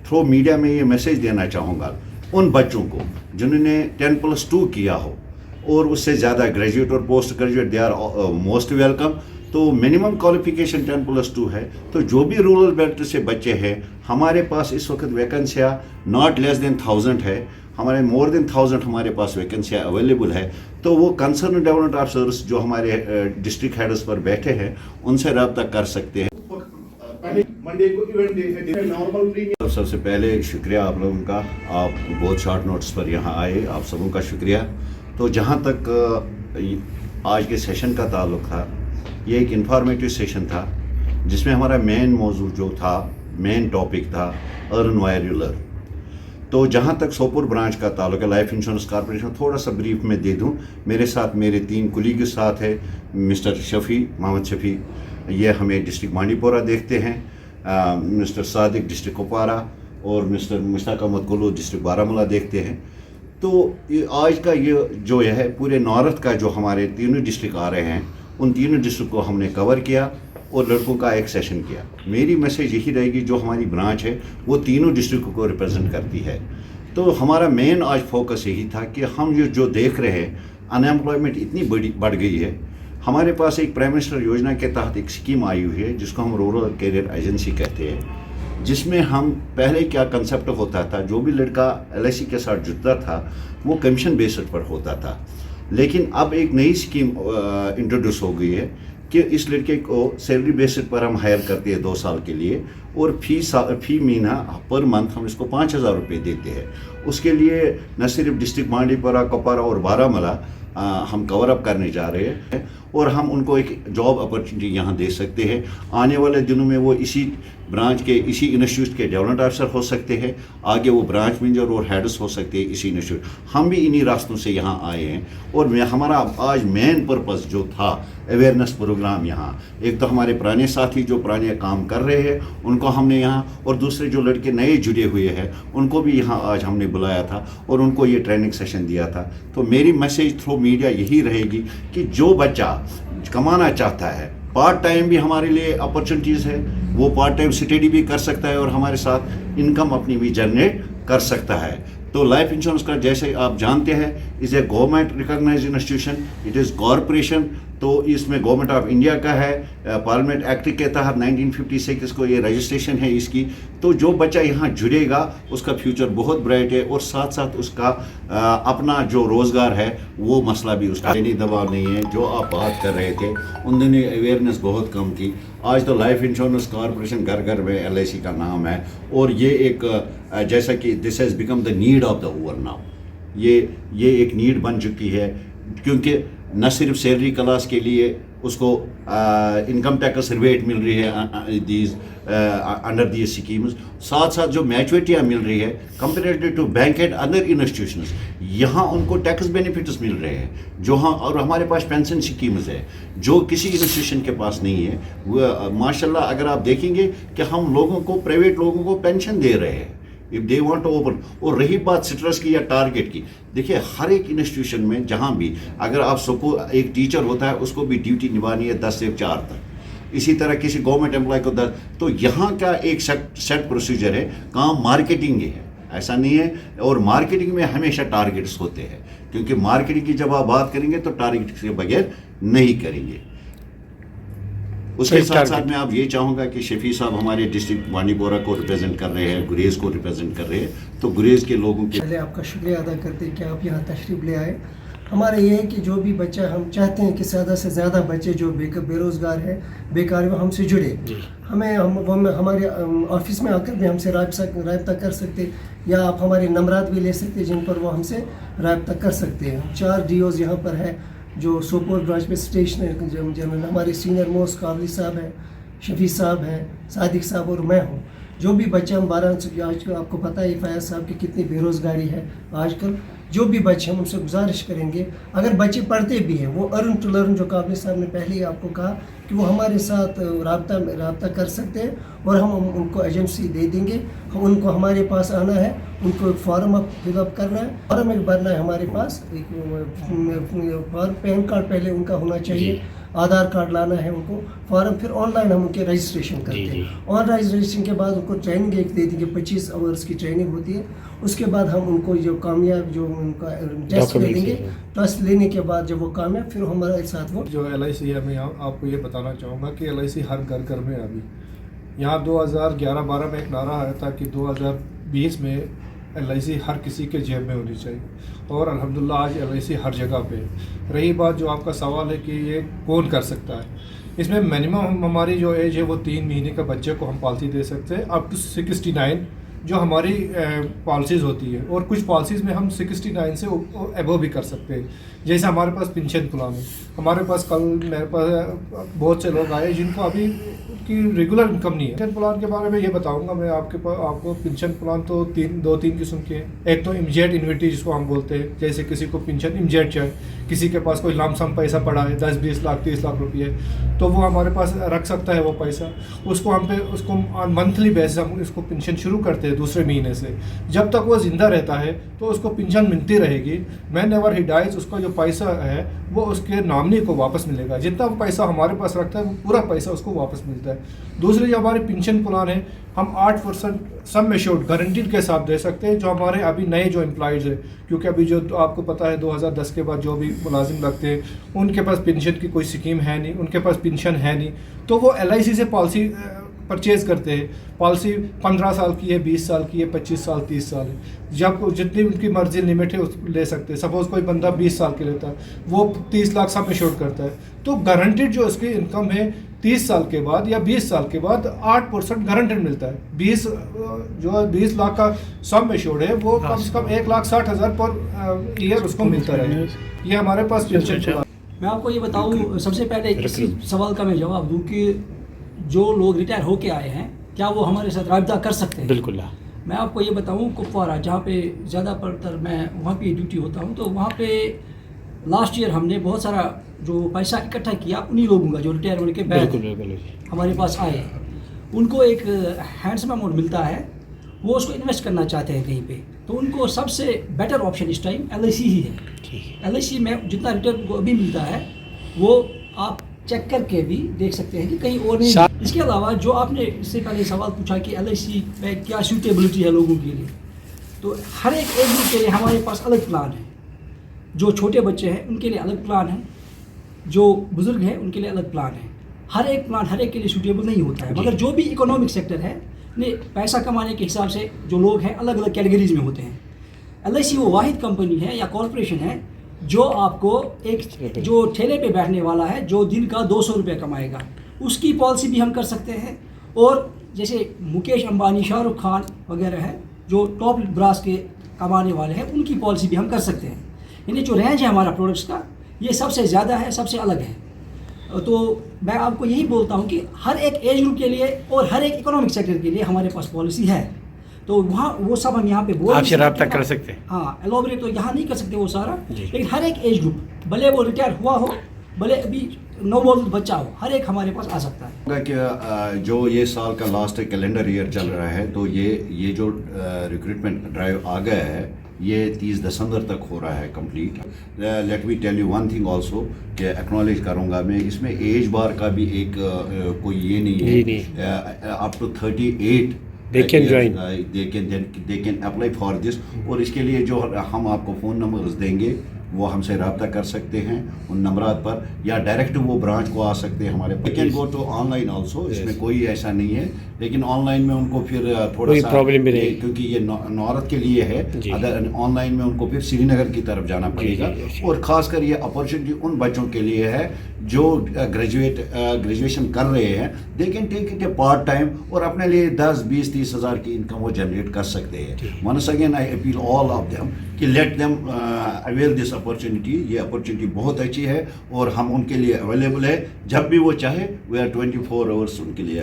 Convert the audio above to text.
Through media में ये message देना चाहूँगा उन बच्चों को जिन्होंने 10+2 किया हो और उससे ज़्यादा ग्रेजुएट और post graduate, they are most welcome. तो मिनिमम क्वालिफिकेशन 10+2 है। तो जो भी रूरल बेल्ट से बच्चे हैं, हमारे पास इस वक्त वैकेंसियाँ नॉट लेस देन 1000 है, हमारे मोर देन 1000 हमारे पास वैकेंसियाँ अवेलेबल है। तो वो कंसर्न डेवलपमेंट ऑफिसर्स जो हमारे डिस्ट्रिक्ट हेड्स पर बैठे हैं उनसे रब्ता कर सकते हैं। मंडे को इवेंट है, नॉर्मल प्रीमियम। सबसे पहले शुक्रिया आप लोगों का, आप बहुत शॉर्ट नोटिस पर यहाँ आए, आप सबों का शुक्रिया। तो जहाँ तक आज के सेशन का ताल्लुक था, ये एक इंफॉर्मेटिव सेशन था जिसमें हमारा मेन मौजू जो था, मेन टॉपिक था अर्न वायर यू लर्न। तो जहाँ तक सोपुर ब्रांच का ताल्लुक है, लाइफ इंश्योरेंस कॉर्पोरेशन, थोड़ा सा ब्रीफ में दे दूँ। मेरे साथ मेरे 3 कुलीग के साथ है, मिस्टर शफ़ी, मोहम्मद शफ़ी, ये हमें डिस्ट्रिक्ट बांडीपोरा देखते हैं, मिस्टर सादिक डिस्ट्रिक्ट कुपवारा और मिस्टर मुश्ताक अहमद कुल्लू डिस्ट्रिक्ट बारामूला देखते हैं। तो आज का ये जो है पूरे नॉर्थ का जो हमारे तीनों डिस्ट्रिक्ट आ रहे हैं, उन तीनों डिस्ट्रिक्ट को हमने कवर किया और लड़कों का एक सेशन किया। मेरी मैसेज यही रहेगी, जो हमारी ब्रांच है वो तीनों डिस्ट्रिक्ट को रिप्रेजेंट करती है। तो हमारा मेन आज फोकस यही था कि हम जो देख रहे हैं, अनएम्प्लॉयमेंट इतनी बढ़ गई है। हमारे पास एक प्राइम मिनिस्टर योजना के तहत एक स्कीम आई हुई है जिसको हम रूरल कैरियर एजेंसी कहते हैं, जिसमें हम पहले क्या कंसेप्ट होता था, जो भी लड़का LIC के साथ जुड़ता था वो कमीशन बेसिस पर होता था। लेकिन अब एक नई स्कीम इंट्रोड्यूस हो गई है कि इस लड़के को सैलरी बेसिस पर हम हायर करते हैं 2 साल के लिए, और फी महीना पर मंथ हम इसको 5000 रुपये देते हैं। उसके लिए न सिर्फ डिस्ट्रिक्ट बांडीपोरा, कुपवारा और बारामूला हम कवर अप करने जा रहे हैं, और हम उनको एक जॉब अपॉर्चुनिटी यहाँ दे सकते हैं। आने वाले दिनों में वो इसी ब्रांच के, इसी इंस्टीट्यूट के डेवलपमेंट ऑफिसर हो सकते हैं, आगे वो ब्रांच मैनेजर और हेड्स हो सकते हैं इसी इंस्टीट्यूट। हम भी इन्हीं रास्तों से यहाँ आए हैं, और हमारा आज मेन पर्पस जो था अवेयरनेस प्रोग्राम यहाँ, एक तो हमारे पुराने साथी जो पुराने काम कर रहे हैं उनको हमने यहाँ, और दूसरे जो लड़के नए जुड़े हुए हैं उनको भी यहाँ आज हमने बुलाया था और उनको ये ट्रेनिंग सेशन दिया था। तो मेरी मैसेज थ्रू मीडिया यही रहेगी कि जो बच्चा कमाना चाहता है, पार्ट टाइम भी हमारे लिए अपॉर्चुनिटीज़ है, वो पार्ट टाइम स्टडी भी कर सकता है और हमारे साथ इनकम अपनी भी जनरेट कर सकता है। तो लाइफ इंश्योरेंस का, जैसे आप जानते हैं, is a government recognised institution, it is corporation. तो इसमें गवर्नमेंट ऑफ इंडिया का है, पार्लियामेंट एक्ट के तहत 1956 को ये रजिस्ट्रेशन है इसकी। तो जो बच्चा यहाँ जुड़ेगा उसका फ्यूचर बहुत ब्राइट है, और साथ साथ उसका अपना जो रोज़गार है वो मसला भी उसका नहीं, दबाव नहीं है। जो आप बात कर रहे थे उन दिनों अवेयरनेस बहुत कम थी, आज तो लाइफ इंश्योरेंस कॉर्पोरेशन घर घर में LIC का नाम है, और ये एक जैसा कि this has become the need of the over now, ये एक नीड बन चुकी है, क्योंकि न सिर्फ सैलरी क्लास के लिए उसको इनकम टैक्स रिबेट मिल रही है दीज अंडर दीज स्कीम्स, साथ साथ जो मैच्योरिटियाँ मिल रही है comparative to bank and other institutions, यहाँ उनको टैक्स बेनिफिट्स मिल रहे हैं जो हाँ, और हमारे पास पेंशन स्कीम्स है जो किसी इंस्टीट्यूशन के पास नहीं है। वो माशाल्लाह अगर आप देखेंगे कि हम लोगों को, प्राइवेट लोगों को पेंशन दे रहे हैं if they want to open. और रही बात स्ट्रेस की या टारगेट की, देखिए हर एक इंस्टीट्यूशन में जहाँ भी अगर आप सबको, एक टीचर होता है उसको भी ड्यूटी निभानी है 10 से 4 तक, इसी तरह किसी गवर्नमेंट एम्प्लॉय को 10। तो यहाँ का एक सेट प्रोसीजर है, काम मार्केटिंग है, ऐसा नहीं है। और मार्केटिंग में हमेशा टारगेट्स होते हैं, क्योंकि मार्केटिंग की जब आप बात करेंगे तो टारगेट के बगैर नहीं करेंगे। उसके साथ साथ मैं आप ये चाहूँगा कि शफी साहब हमारे डिस्ट्रिक्ट बांडीपोरा को रिप्रेजेंट कर रहे हैं, गुरेज को रिप्रेजेंट कर रहे हैं, तो गुरेज के लोगों के पहले आपका शुक्रिया अदा करते हैं कि आप यहाँ तशरीफ़ ले आए। हमारा ये है कि जो भी बच्चा, हम चाहते हैं कि ज़्यादा से ज़्यादा बच्चे जो बेरोज़गार हैं, बेकार, वो हमसे जुड़े। हमारे ऑफिस में आकर भी हमसे रब्ता कर सकते, या आप हमारे नंबरात भी ले सकते जिन पर वो हमसे रब्ता कर सकते हैं। 4 DOs यहाँ पर है जो सोपोर ब्रांच में स्टेशन है, जनरल हमारे सीनियर मोस्ट काबली साहब हैं, शफी साहब हैं, सादिक साहब और मैं हूँ। जो भी बच्चे हम 12 आज आपको पता है फयाज साहब की कितनी बेरोज़गारी है आजकल, जो भी बच्चे हम उनसे गुजारिश करेंगे, अगर बच्चे पढ़ते भी हैं वो अर्न टू लर्न, जो काबली साहब ने पहले ही आपको कहा कि वो हमारे साथ रब्ता कर सकते हैं, और हम उनको एजेंसी दे देंगे। उनको हमारे पास आना है, उनको एक फॉर्म फिलअप करना है, फॉर्म एक भरना है हमारे पास, एक फॉर्म, पैन कार्ड पहले उनका होना चाहिए, आधार कार्ड लाना है उनको, फॉर्म फिर ऑनलाइन हम उनके रजिस्ट्रेशन करते हैं। ऑन रजिस्ट्रेशन के बाद उनको ट्रेनिंग एक दे देंगे, 25 आवर्स की ट्रेनिंग होती है। उसके बाद हम उनको जो कामयाब जो उनका टेस्ट ले लेंगे, टेस्ट लेने के बाद जब वो कामयाब, फिर हमारे साथ वो जो LIC है, मैं आपको ये बताना चाहूँगा कि LIC हर घर घर में अभी यहाँ 2011-12 में एक नारा आया था कि 2020 में LIC हर किसी के जेब में होनी चाहिए, और अल्हम्दुलिल्लाह आज LIC हर जगह पे है। रही बात जो आपका सवाल है कि ये कौन कर सकता है, इसमें मिनिमम हमारी जो एज है वो 3 महीने के बच्चे को हम पॉलिसी दे सकते हैं, अप टू 69 जो हमारी पॉलिसीज़ होती है, और कुछ पॉलिसीज़ में हम 69 से एबव भी कर सकते हैं। जैसे हमारे पास पेंशन प्लान है, हमारे पास कल मेरे पास बहुत से लोग आए जिनको अभी की रेगुलर इनकम नहीं है। पेंशन प्लान के बारे में ये बताऊंगा मैं आपको पेंशन प्लान तो 2-3 किस्म के हैं। एक तो इमीडिएट इन्विटी जिसको हम बोलते हैं, जैसे किसी को पेंशन इमीडिएट चाहिए, किसी के पास कोई लमसम पैसा पड़ा है 10-20 लाख 30 लाख रुपये, तो वो हमारे पास रख सकता है वो पैसा, उसको मंथली बेसिस हम इसको पेंशन शुरू करते हैं दूसरे महीने से। जब तक वो ज़िंदा रहता है तो उसको पेंशन मिलती रहेगी। मैन एवर ही डाइज, उसका जो पैसा है वो उसके नॉमिनी को वापस मिलेगा। जितना पैसा हमारे पास रखता है वो पूरा पैसा उसको वापस मिलता है। दूसरी जो हमारी पेंशन प्लान है, हम 8% सम एश्योर्ड गारंटीड के साथ दे सकते हैं जो हमारे अभी नए जो एम्प्लॉयज़ है, क्योंकि अभी जो आपको पता है 2010 के बाद जो भी मुलाजिम लगते हैं उनके पास पेंशन की कोई स्कीम है नहीं, उनके पास पेंशन है नहीं, तो वो LIC से पॉलिसी परचेज़ करते हैं। पॉलिसी 15 साल की है, 20 साल की है, 25 साल 30 साल है, जब जितनी उनकी मर्जी लिमिट है उस ले सकते हैं। सपोज़ कोई बंदा 20 साल के लेता है, वो 30 लाख सम एश्योर्ड करता है, तो गारंटीड जो उसकी इनकम है 30 साल के बाद या 20 साल के बाद 8% गारंटेड मिलता है। 20 लाख का सम एश्योर्ड है वो कम से कम 1,60,000 पर ईयर उसको मिलता रहे। ये हमारे पास पेंशन। मैं आपको ये बताऊँ, सबसे पहले इसी सवाल का मैं जवाब दूँ कि जो लोग रिटायर होके आए हैं क्या वो हमारे साथ राब्ता कर सकते हैं? बिल्कुल। मैं आपको ये बताऊँ, कुपवारा जहाँ पे ज़्यादातर मैं वहाँ पे ड्यूटी होता हूँ, तो वहाँ पे लास्ट ईयर हमने बहुत सारा जो पैसा इकट्ठा किया उन्हीं लोगों का जो रिटायर होने के बाद हमारे पास आए, उनको एक हैंडसम अमाउंट मिलता है, वो उसको इन्वेस्ट करना चाहते हैं कहीं पे, तो उनको सबसे बेटर ऑप्शन इस टाइम LIC ही है। LIC में जितना रिटर्न को अभी मिलता है वो आप चेक करके भी देख सकते हैं कि कहीं और नहीं। इसके अलावा जो आपने इससे पहले सवाल पूछा कि LIC में क्या सूटेबिलिटी है लोगों के लिए, तो हर एक एज ग्रुप के लिए हमारे पास अलग प्लान है। जो छोटे बच्चे हैं उनके लिए अलग प्लान है, जो बुज़ुर्ग हैं उनके लिए अलग प्लान है। हर एक प्लान हर एक के लिए सूटेबल नहीं होता है, मगर जो भी इकोनॉमिक सेक्टर है ने पैसा कमाने के हिसाब से जो लोग हैं अलग अलग कैटेगरीज में होते हैं। LIC वो वाहिद कंपनी है या कॉरपोरेशन है जो आपको एक जो ठेले पे बैठने वाला है जो दिन का 200 रुपये कमाएगा, उसकी पॉलिसी भी हम कर सकते हैं। और जैसे मुकेश अंबानी, शाहरुख खान वगैरह है जो टॉप ब्रास के कमाने वाले हैं, उनकी पॉलिसी भी हम कर सकते हैं। यानी जो रेंज है हमारा प्रोडक्ट्स का ये सबसे ज़्यादा है, सबसे अलग है। तो मैं आपको यही बोलता हूँ कि हर एक एज ग्रुप के लिए और हर एक इकोनॉमिक सेक्टर के लिए हमारे पास पॉलिसी है, तो वहाँ वो सब हम यहाँ पे बोल आपसे रब्ता कर सकते हैं। हाँ, एलोबरेट तो यहाँ नहीं कर सकते वो सारा, लेकिन हर एक एज ग्रुप, भले वो रिटायर हुआ हो, भले अभी नवजात बच्चा हो, हर एक हमारे पास आ सकता है। कि जो ये साल का लास्ट कैलेंडर ईयर चल रहा है, तो ये जो रिक्रूटमेंट ड्राइव आ गया है ये 30 दिसंबर तक हो रहा है complete. Let me tell you one thing also कि एक्नॉलेज करूँगा मैं, इसमें एज बार का भी एक कोई ये नहीं है। Up to 38 they can apply for this। और इसके लिए जो हम आपको फ़ोन नंबर्स देंगे वो हमसे रब्ता कर सकते हैं उन नंबरात पर, या डायरेक्ट वो ब्रांच को आ सकते हैं हमारे। We can go to online also, इसमें कोई ऐसा नहीं है, लेकिन ऑनलाइन में उनको फिर थोड़ा सा प्रॉब्लम भी नहीं, क्योंकि ये नॉर्थ के लिए है। अगर ऑनलाइन में उनको फिर श्रीनगर की तरफ जाना पड़ेगा। और ख़ासकर ये अपॉर्चुनिटी उन बच्चों के लिए है जो ग्रेजुएशन कर रहे हैं, they can take it a part time और अपने लिए 10-20-30 हज़ार की इनकम वो जनरेट कर सकते हैं। Once again I appeal all of them कि let them avail this opportunity. ये अपॉर्चुनिटी बहुत अच्छी है और हम उनके लिए अवेलेबल है, जब भी वो चाहे वी आर 24 आवर्स उनके लिए।